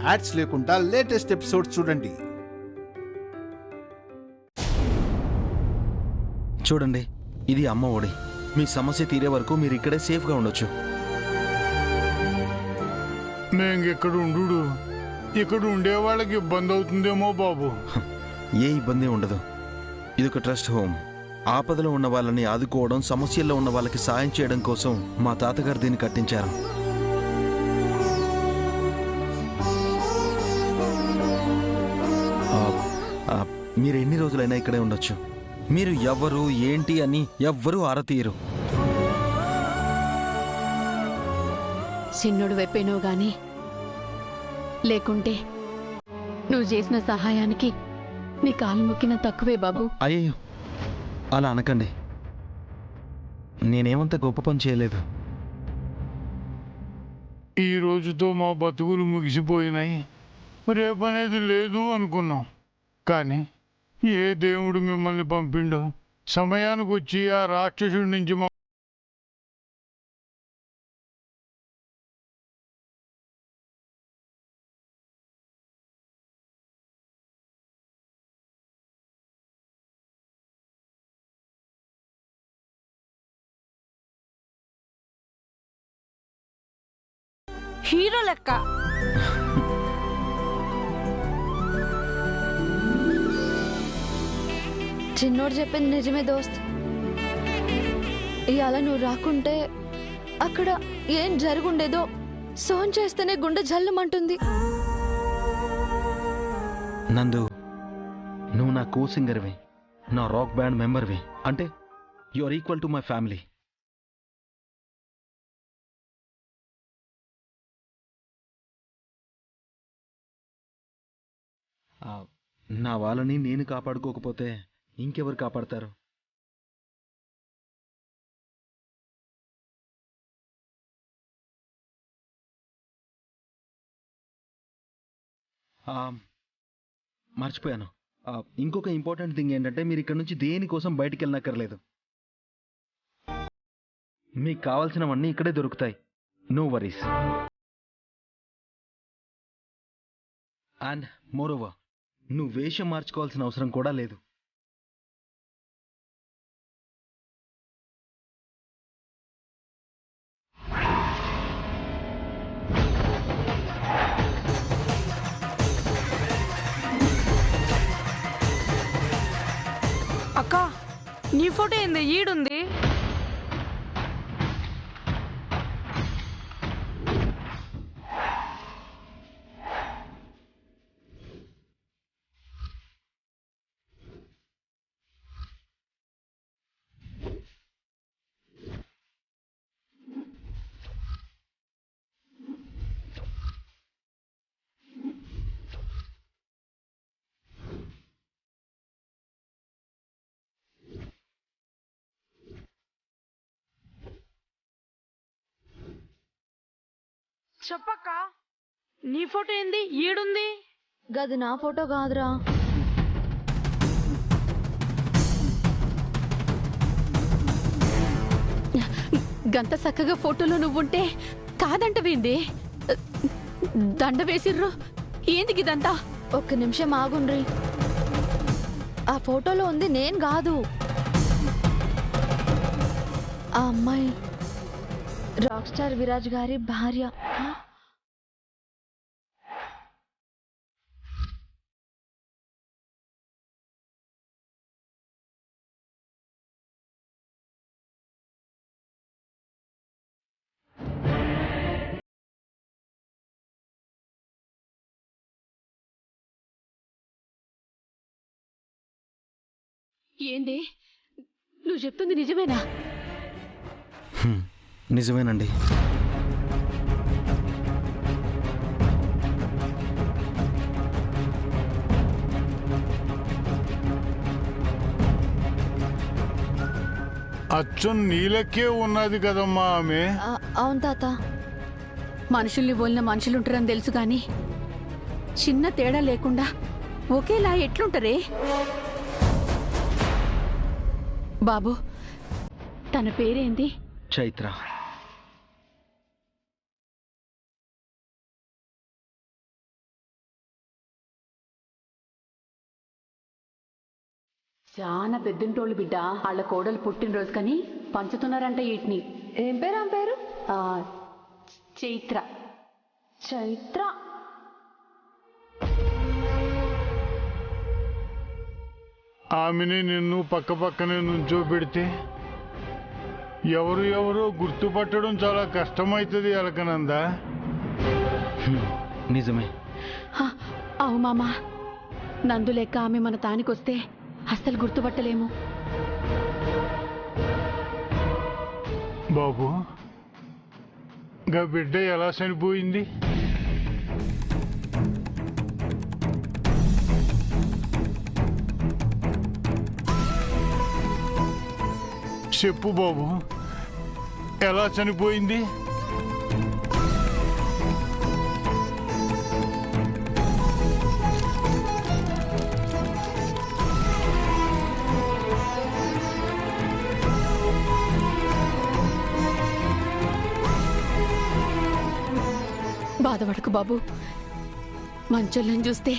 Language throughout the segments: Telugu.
యాడ్స్ లేకుండా లేటెస్ట్ ఎపిసోడ్స్ చూడండి. చూడండి, ఇది అమ్మ ఒడి. మీ సమస్య తీరే వరకు మీరు ఇక్కడే సేఫ్గా ఉండొచ్చు. మేంగెక్కడ ఉండు, ఇక్కడ ఉండే వాళ్ళకి ఇబ్బంది అవుతుందేమో బాబు. ఏ ఇబ్బంది ఉండదు. ఇదొక ట్రస్ట్ హోమ్. ఆపదలో ఉన్న వాళ్ళని ఆదుకోవడం, సమస్యల్లో ఉన్న వాళ్ళకి సాయం చేయడం కోసం మా తాతగారు దీన్ని కట్టించారు. మీరు ఎన్ని రోజులైనా ఇక్కడే ఉండొచ్చు. మీరు ఎవరు ఏంటి అని ఎవ్వరూ ఆరతీయరు. చిన్నోడు వైపోయినావు గాని లేకుంటే నువ్వు చేసిన సహాయానికి నీ కాలు మొక్కిన తక్కువే బాబు. అయ్యో, అలా అనకండి. నేనేమంత గొప్ప పని చేయలేదు. ఈ రోజుతో మా బతుకులు ముగిసిపోయినాయి, రేపనేది లేదు అనుకున్నాం. కానీ ఏ దేవుడు మిమ్మల్ని పంపిండో సమయానికి వచ్చి ఆ రాక్షసుడి నుంచి హీరో లెక్క. చిన్నోడు చెప్పింది నిజమే దోస్త్. ఇవాళ నువ్వు రాకుంటే అక్కడ ఏం జరుగుండేదో సోన్ చేస్తేనే గుండె జల్లుమంటుంది. నందు, నువ్వు నా కో సింగర్వి, నా రాక్ బ్యాండ్ మెంబర్వి. అంటే you are equal to my family. నా వాళ్ళని నేను కాపాడుకోకపోతే ఇంకెవరు కాపాడతారు? మర్చిపోయాను. ఇంకొక ఇంపార్టెంట్ థింగ్ ఏంటంటే, మీరు ఇక్కడ నుంచి దేనికోసం బయటికి వెళ్ళనక్కర్లేదు. మీకు కావాల్సినవన్నీ ఇక్కడే దొరుకుతాయి. No worries. అండ్ మోరోవర్, నువ్వు వేషం మార్చుకోవాల్సిన అవసరం కూడా లేదు. అక్క, నీ ఫోటో ఏంది ఈడుంది? చెప్పక్క, నీ ఫోటో ఏంది ఈడుంది? గది నా ఫోటో కాదురా. గంత చక్కగా ఫోటోలో నువ్వుంటే కాదంటవేంది? దండ వేసిర్రు ఏంది ఇదంతా? ఒక్క నిమిషం ఆగుండ్రి. ఆ ఫోటోలో ఉంది నేను కాదు, ఆ అమ్మాయి రాక్ స్టార్ విరాజ్ గారి భార్య. ఏంది నువ్వు చెప్తుంది నిజమేనా? నిజమేనండి. అచ్చం నీలకే ఉన్నది కదమ్మా ఆమె. అవును తాత. మనుషుల్ని పోలిన మనుషులుంటారని తెలుసు గాని చిన్న తేడా లేకుండా ఒకేలా ఎట్లుంటారే బాబు? తన పేరేంది? చైత్ర. చాలా పెద్దింటోళ్ళు బిడ్డ. వాళ్ళ కోడలు పుట్టినరోజు కని పంచుతున్నారంట వీటిని. ఏం పేరు ఆమె పేరు? ఆ, చైత్ర. చైత్ర. ఆమెని నిన్ను పక్క పక్కనే నుంచోబెడితే ఎవరో గుర్తుపట్టడం చాలా కష్టమవుతుంది అలకనందా. నిజమే. అవు మామా, నందు లెక్క ఆమె మన తానికొస్తే అస్సలు గుర్తుపట్టలేము. బాబు, గా బిడ్డ ఎలా చనిపోయింది? చెప్పు బాబు, ఎలా చనిపోయింది? బాధపడకు బాబు, మంచోళ్ళని చూస్తే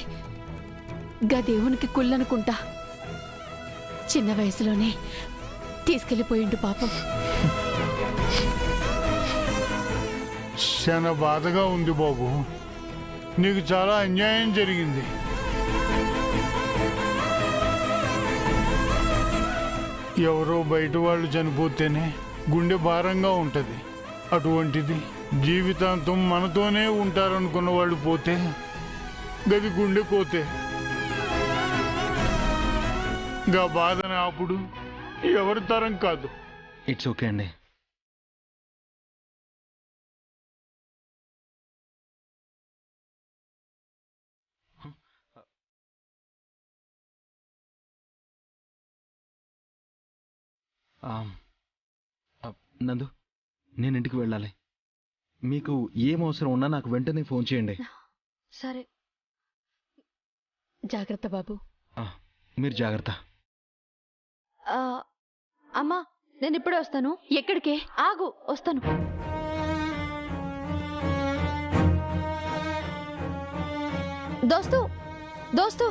గా దేవునికి కుళ్ళనుకుంటా. చిన్న వయసులోనే తీసుకెళ్ళిపోయిండు పాపం. చాలా బాధగా ఉంది బాబు. నీకు చాలా అన్యాయం జరిగింది. ఎవరో బయట వాళ్ళు చనిపోతేనే గుండె భారంగా ఉంటుంది. అటువంటిది జీవితాంతం మనతోనే ఉంటారనుకున్న వాళ్ళు పోతే గది గుండె కోతే. గా బాధన అప్పుడు ఎవరి తరం కాదు. ఇట్స్ ఓకే అండి. నందు, నేను ఇంటికి వెళ్ళాలి. మీకు ఏం అవసరం ఉన్నా నాకు వెంటనే ఫోన్ చేయండి. సరే. జాగ్రత్త బాబు. మీరు జాగ్రత్త. అమ్మా, నేను ఇప్పుడే వస్తాను. ఎక్కడికే? ఆగు, వస్తాను. దోస్తు, దోస్తు,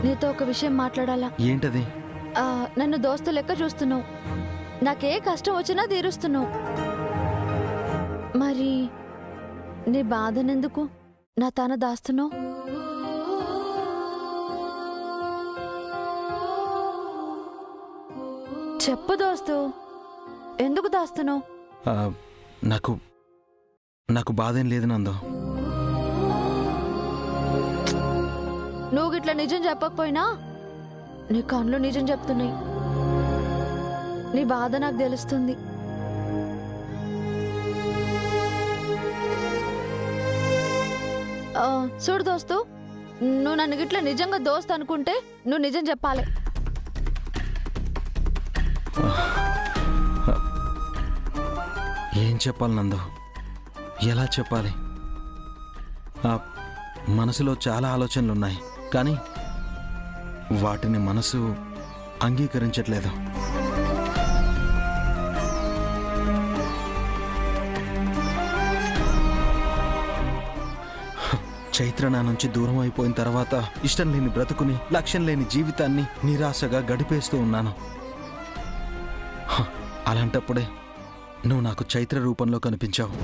నీతో ఒక విషయం మాట్లాడాలా. ఏంటది? నన్ను దోస్తు లెక్క చూస్తున్నావు. నాకే కష్టం వచ్చినా తీరుస్తున్నావు. మరి నీ బాధనెందుకు నా తాన దాస్తున్నావు? చెప్పు దోస్తు, ఎందుకు దాస్తున్నావు? నాకు నాకు బాధేం లేదు నందు. నువ్వు ఇట్లా నిజం చెప్పకపోయినా నీ కళ్ళు నిజం చెప్తున్నాయి. నీ బాధ నాకు తెలుస్తుంది. చూడు దోస్తు, నువ్వు నన్ను గిట్లా నిజంగా దోస్తు అనుకుంటే నువ్వు నిజం చెప్పాలి. ఏం చెప్పాలి నందు? ఎలా చెప్పాలి? మనసులో చాలా ఆలోచనలున్నాయి, కానీ వాటిని మనసు అంగీకరించట్లేదు. చైత్ర నా నుంచి దూరం అయిపోయిన తర్వాత ఇష్టం లేని బ్రతుకుని, లక్ష్యం లేని జీవితాన్ని నిరాశగా గడిపేస్తూ ఉన్నాను. అలాంటప్పుడే నువ్వు నాకు చైత్ర రూపంలో కనిపించావు.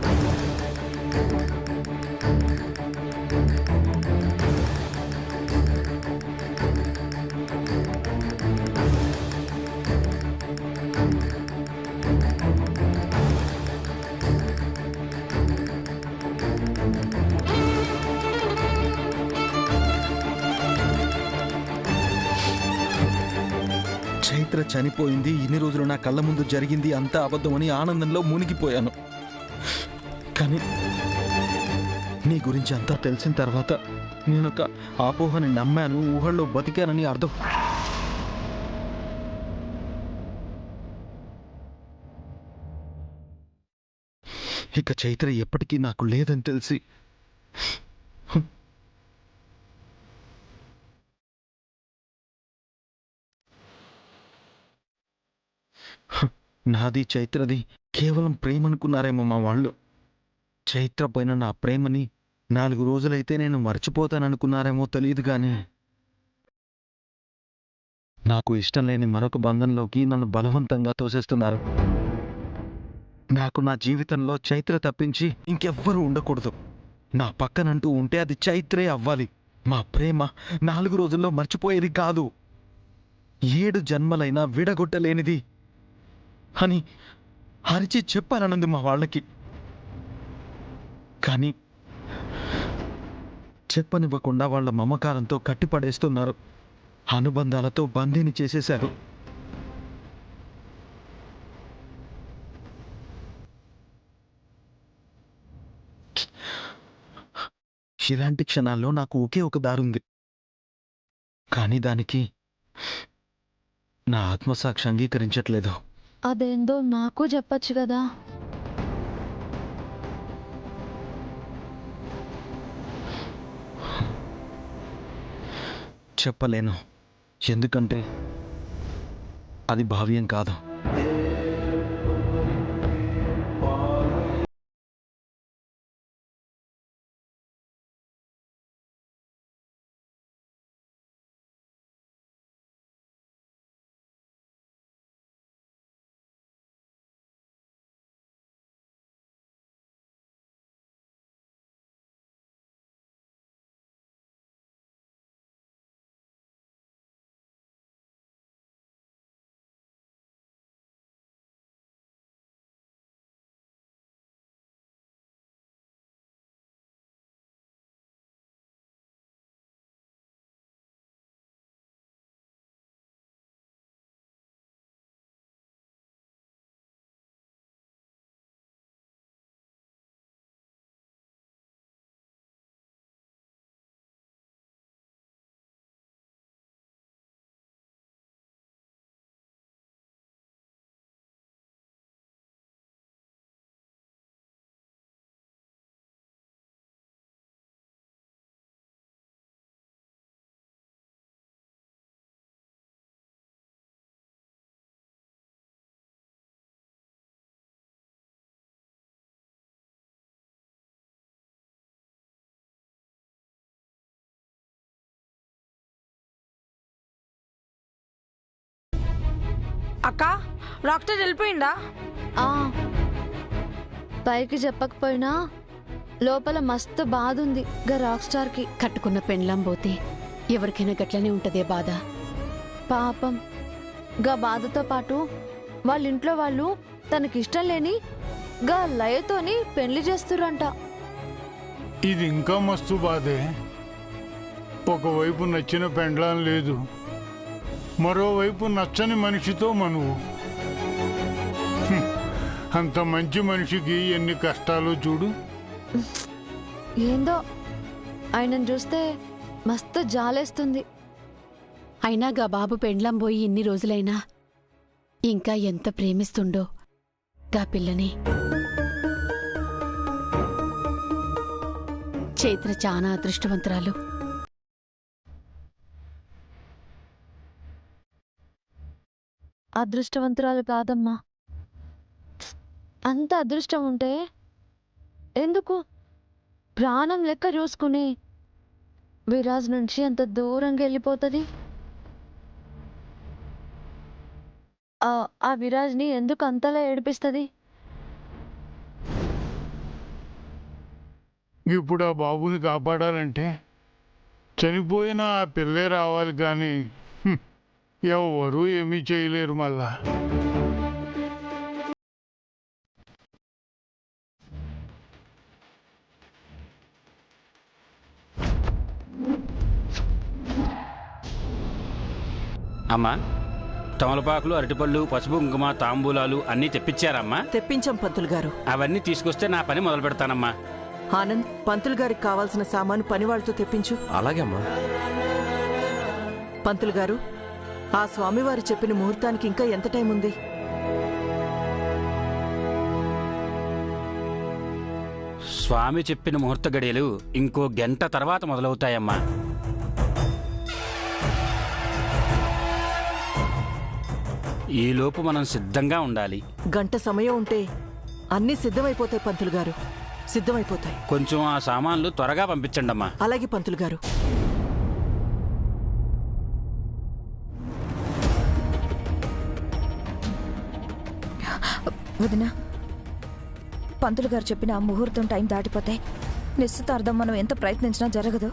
చైత్ర చనిపోయింది, ఇన్ని రోజులు నా కళ్ళ ముందు జరిగింది అంతా అబద్ధమని ఆనందంలో మునిగిపోయాను. కానీ నీ గురించి అంతా తెలిసిన తర్వాత నేనొక అపోహని నమ్మాను, ఊహల్లో బతికానని అర్థం. ఇక చైత్ర ఎప్పటికీ నాకు లేదని తెలిసి నాది చైత్రది కేవలం ప్రేమ అనుకున్నారేమో మా వాళ్ళు. చైత్ర పైన నా ప్రేమని 4 రోజులైతే నేను మర్చిపోతాననుకున్నారేమో తెలియదు కానీ నాకు ఇష్టం లేని మరొక బంధంలోకి నన్ను బలవంతంగా తోసేస్తున్నారు. నాకు నా జీవితంలో చైత్ర తప్పించి ఇంకెవ్వరూ ఉండకూడదు. నా పక్కనంటూ ఉంటే అది చైత్రే అవ్వాలి. మా ప్రేమ 4 రోజుల్లో మర్చిపోయేది కాదు, 7 జన్మలైనా విడగొట్టలేనిది అని అరిచి చెప్పాలనుంది మా వాళ్ళకి. కానీ చెప్పనివ్వకుండా వాళ్ళ మమకారంతో కట్టిపడేస్తున్నారు, అనుబంధాలతో బందీని చేసేశారు. ఇలాంటి క్షణాల్లో నాకు ఒకే ఒక దారుంది, కానీ దానికి నా ఆత్మసాక్షి అంగీకరించట్లేదు. అదేందో నాకు చెప్పచ్చు కదా. చెప్పలేను, ఎందుకంటే అది భావ్యం కాదు. అక్క డాక్టర్ వెళ్ళిపోయిందా? ఆ పైకి చెప్పకపోయినా లోపల మస్తు బాధ ఉంది గా రాక్ స్టార్ కి. కట్టుకున్న పెండ్లాం పోతే ఎవరికైనా గట్లనే ఉంటదే బాధ. పాపం గా బాధతో పాటు వాళ్ళ ఇంట్లో వాళ్ళు తనకిష్టం లేని గా లయతోని పెళ్లి చేస్తురంట. ఇది ఇంకా మస్తు బాధే. ఒకవైపు నచ్చిన పెండ్లాం లేదు, మరోవైపు నచ్చని మనిషితో మనువు. అంత మంచి మనిషికి ఎన్ని కష్టాలు చూడు. ఏందో ఆయనను చూస్తే మస్తు జాలేస్తుంది. అయినా గా బాబు పెండ్లాం పోయి ఇన్ని రోజులైనా ఇంకా ఎంత ప్రేమిస్తుండో గా పిల్లని. చైత్ర చాలా అదృష్టవంతురాలు. అదృష్టవంతురాలు కాదమ్మా. అంత అదృష్టం ఉంటే ఎందుకు ప్రాణం లెక్క చూసుకుని విరాజ్ నుంచి అంత దూరంగా వెళ్ళిపోతుంది? ఆ విరాజ్ని ఎందుకు అంతలా ఏడిపిస్తుంది? ఇప్పుడు ఆ బాబుని కాపాడాలంటే చనిపోయిన ఆ పిల్లే రావాలి, కానీ ఎవరు ఏమీ చేయలేరు. మళ్ళా అమ్మా, తమలపాకులు, అరటిపళ్ళు, పసుపు, కుంకుమ, తాంబూలాలు అన్నీ తెప్పించారమ్మా? తెప్పించాం పంతులు గారు. అవన్నీ తీసుకొస్తే నా పని మొదలు పెడతానమ్మా. ఆనంద్, పంతులు గారికి కావాల్సిన సామాను పనివాళ్ళతో తెప్పించు. అలాగే అమ్మా. పంతులు గారు, ఆ స్వామివారు చెప్పిన ముహూర్తానికి ఇంకా ఎంత టైం ఉంది? స్వామి చెప్పిన ముహూర్త గడియలు ఇంకో గంట తర్వాత మొదలవుతాయమ్మా. ఈలోపు మనం సిద్ధంగా ఉండాలి. గంట సమయం ఉంటే అన్నీ సిద్ధమైపోతాయి పంతులు గారు, సిద్ధమైపోతాయి. కొంచెం ఆ సామాన్లు త్వరగా పంపించండమ్మా. అలాగే పంతులు గారు. వదినా, పంతులు గారు చెప్పిన ఆ ముహూర్తం టైం దాటిపోతే నిశ్చితార్థం మనం ఎంత ప్రయత్నించినా జరగదు.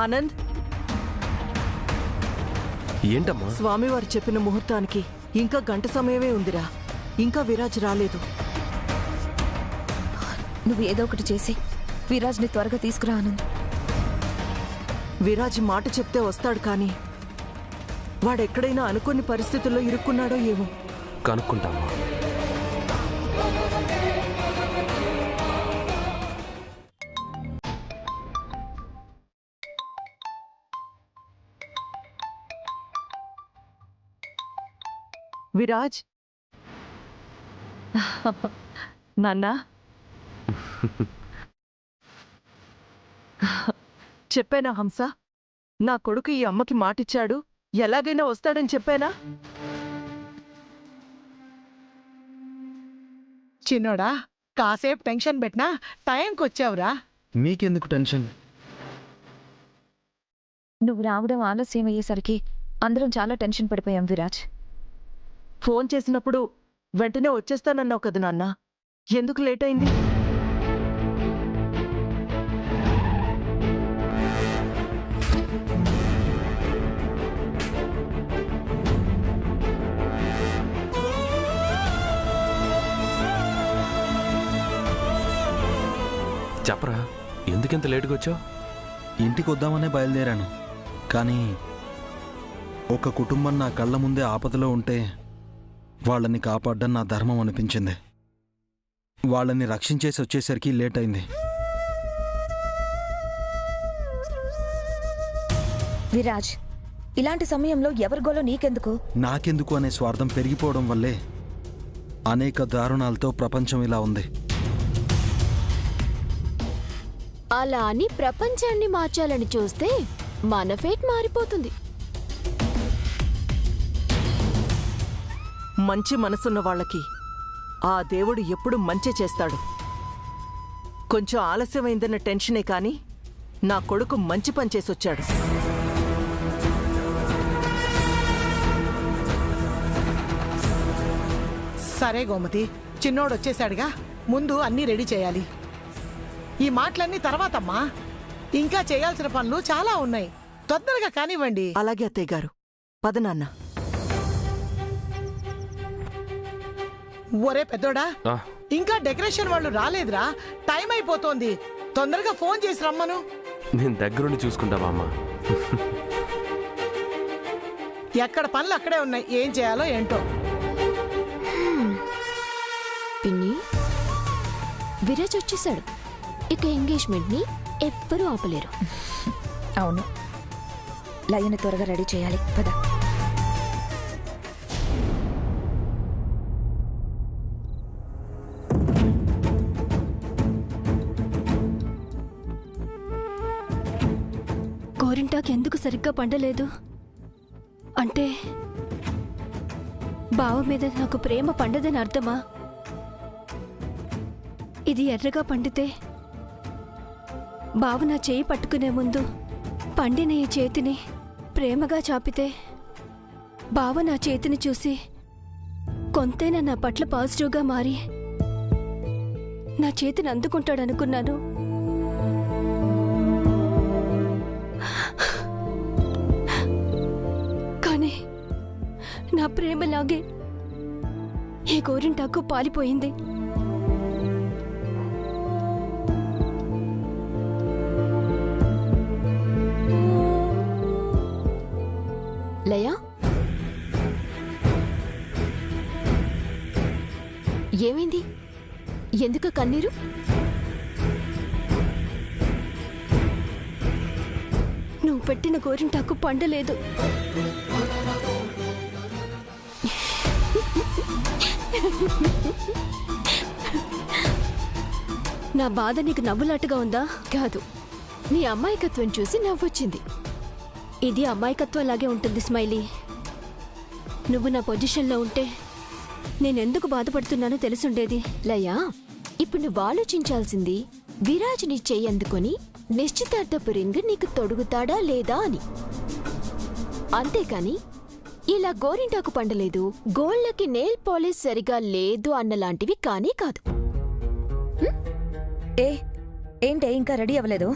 ఆనంద్, ఏంటమ్మా? స్వామివారు చెప్పిన ముహూర్తానికి ఇంకా గంట సమయమే ఉందిరా. ఇంకా విరాజ్ రాలేదు. నువ్వు ఏదో ఒకటి చేసి విరాజ్ని త్వరగా తీసుకురా ఆనంద్. విరాజ్ మాట చెప్తే వస్తాడు, కానీ వాడెక్కడైనా అనుకోని పరిస్థితుల్లో ఇరుక్కున్నాడో ఏమో. కనుక్కుంటామా? విరాజ్, నాన్నా, చెప్పానా హంస? నా కొడుకు ఈ అమ్మకి మాటిచ్చాడు, ఎలాగైనా వస్తాడని చెప్పానా? చిన్నోడా, కాసేపు టెన్షన్ పెట్టినా టైంకి వచ్చావురా. మీకెందుకు టెన్షన్? నువ్వు రావడం ఆలస్యం అయ్యేసరికి అందరం చాలా టెన్షన్ పడిపోయాం విరాజ్. ఫోన్ చేసినప్పుడు వెంటనే వచ్చేస్తానన్నావు కదా నాన్న, ఎందుకు లేట్ అయింది? చెప్పరా, ఎందుకింత లేటుగా వచ్చావు? ఇంటికి వద్దామనే బయలుదేరాను, కానీ ఒక కుటుంబం నా కళ్ళ ముందే ఆపదలో ఉంటే వాళ్ళని కాపాడడం నా ధర్మం అనిపించింది. వాళ్ళని రక్షించేసి వచ్చేసరికి లేట్ అయింది. విరాజ్, ఇలాంటి సమయంలో ఎవరి గోలో నీకెందుకు? నాకెందుకు అనే స్వార్థం పెరిగిపోవడం వల్లే అనేక దారుణాలతో ప్రపంచం ఇలా ఉంది. అలా అని ప్రపంచాన్ని మార్చాలని చూస్తే మన ఫేట్ మారిపోతుంది. మంచి మనసున్న వాళ్ళకి ఆ దేవుడు ఎప్పుడు మంచి చేస్తాడు. కొంచెం ఆలస్యమైందన్న టెన్షనే కాని నా కొడుకు మంచి పని చేసొచ్చాడు. సరే గోమతి, చిన్నోడు వచ్చేసాడుగా, ముందు అన్నీ రెడీ చేయాలి. ఈ మాటలన్నీ తర్వాతమ్మా, ఇంకా చేయాల్సిన పనులు చాలా ఉన్నాయి. తొందరగా కానివ్వండి. అలాగే అత్తయ్య గారు, పద నాన్న. ఒరే పెద్దోడా, ఆ, ఇంకా డెకరేషన్ వాళ్ళు రాలేదురా. టైం అయిపోతోంది. తొందరగా ఫోన్ చేసి రమ్మను. నేను దగ్గరుండి చూసుకుంటావా అమ్మా? ఎక్కడ పనులు అక్కడే ఉన్నాయి. ఏం చేయాలో ఏంటో. పిన్ని, విరాజ్ వచ్చేసాడు. ఇక ఎంగేజ్మెంట్ ని ఎవ్వరూ ఆపలేరు. అవును, లయని త్వరగా రెడీ చేయాలి. పద. గోరింటాకు ఎందుకు సరిగ్గా పండలేదు? అంటే బావ మీద నాకు ప్రేమ పండదని అర్థమా? ఇది ఎర్రగా పండితే బావ నా చేయి పట్టుకునే ముందు పండిన ఈ చేతిని ప్రేమగా చాపితే బావ నా చేతిని చూసి కొంతైనా నా పట్ల పాజిటివ్గా మారి నా చేతిని అందుకుంటాడనుకున్నాను. కానీ నా ప్రేమలాగే ఈ గోరింటాకు పాలిపోయింది. లయా, ఏమైంది? ఎందుకు కన్నీరు? నువ్వు పెట్టిన గోరింటాకు పండలేదు. నా బాధ నీకు నవ్వులాటగా ఉందా? కాదు, నీ అమాయకత్వం చూసి నవ్వొచ్చింది. ఇది అమాయకత్వం లాగే ఉంటుంది స్మైలీ. నువ్వు నా పొజిషన్లో ఉంటే నేనెందుకు బాధపడుతున్నానో తెలుసుండేది. లయా, ఇప్పుడు నువ్వు ఆలోచించాల్సింది విరాజ్ నీ చెయ్యి అందుకొని నిశ్చితార్థపు రింగ్ నీకు తొడుగుతాడా లేదా అని. అంతేకాని ఇలా గోరింటాకు పండలేదు, గోళ్ళకి నెయిల్ పాలిష్ సరిగా లేదు అన్నలాంటివి కానీ కాదు. ఏంటే ఇంకా రెడీ అవ్వలేదు?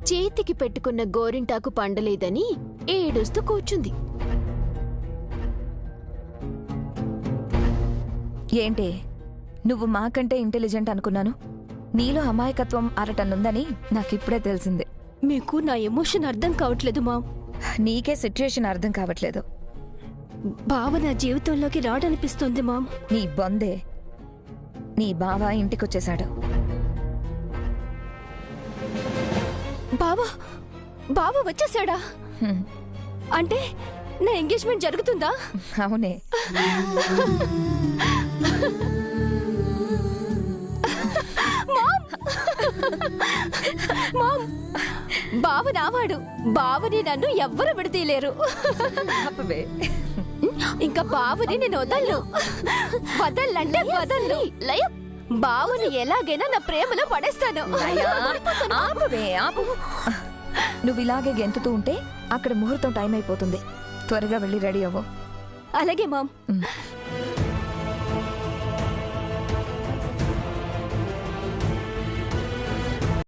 చేతికి పెట్టుకున్న గోరింటాకు పండలేదని ఏడుస్తూ కూర్చుంది. ఏంటి నువ్వు మాకంటే ఇంటెలిజెంట్ అనుకున్నాను. నీలో అమాయకత్వం అరటన్నుందని నాకిప్పుడే తెలిసింది. మీకు నా ఎమోషన్ అర్థం కావట్లేదు మామ్. నీకే సిచ్యుయేషన్ అర్థం కావట్లేదు. బావ నా జీవితంలోకి రాడనిపిస్తుంది మామ్. నీ బొందే. నీ బావ ఇంటికొచ్చేశాడు. బావ వచ్చేసాడా? అంటే నా ఎంగేజ్మెంట్ జరుగుతుందా? అవునే. మామ్, బావ నావాడు. బావని నన్ను ఎవ్వరు విడతీయలేరు. ఇంకా బావని నేను వదల్లంటే వదల్లు. బావని ఎలాగైనా నా ప్రేమలో పడేస్తాను. నువ్వు ఇలాగే గెంతుతూ ఉంటే అక్కడ ముహూర్తం టైం అయిపోతుంది. త్వరగా వెళ్ళి రెడీ అవ్వు. అలాగే మామ్.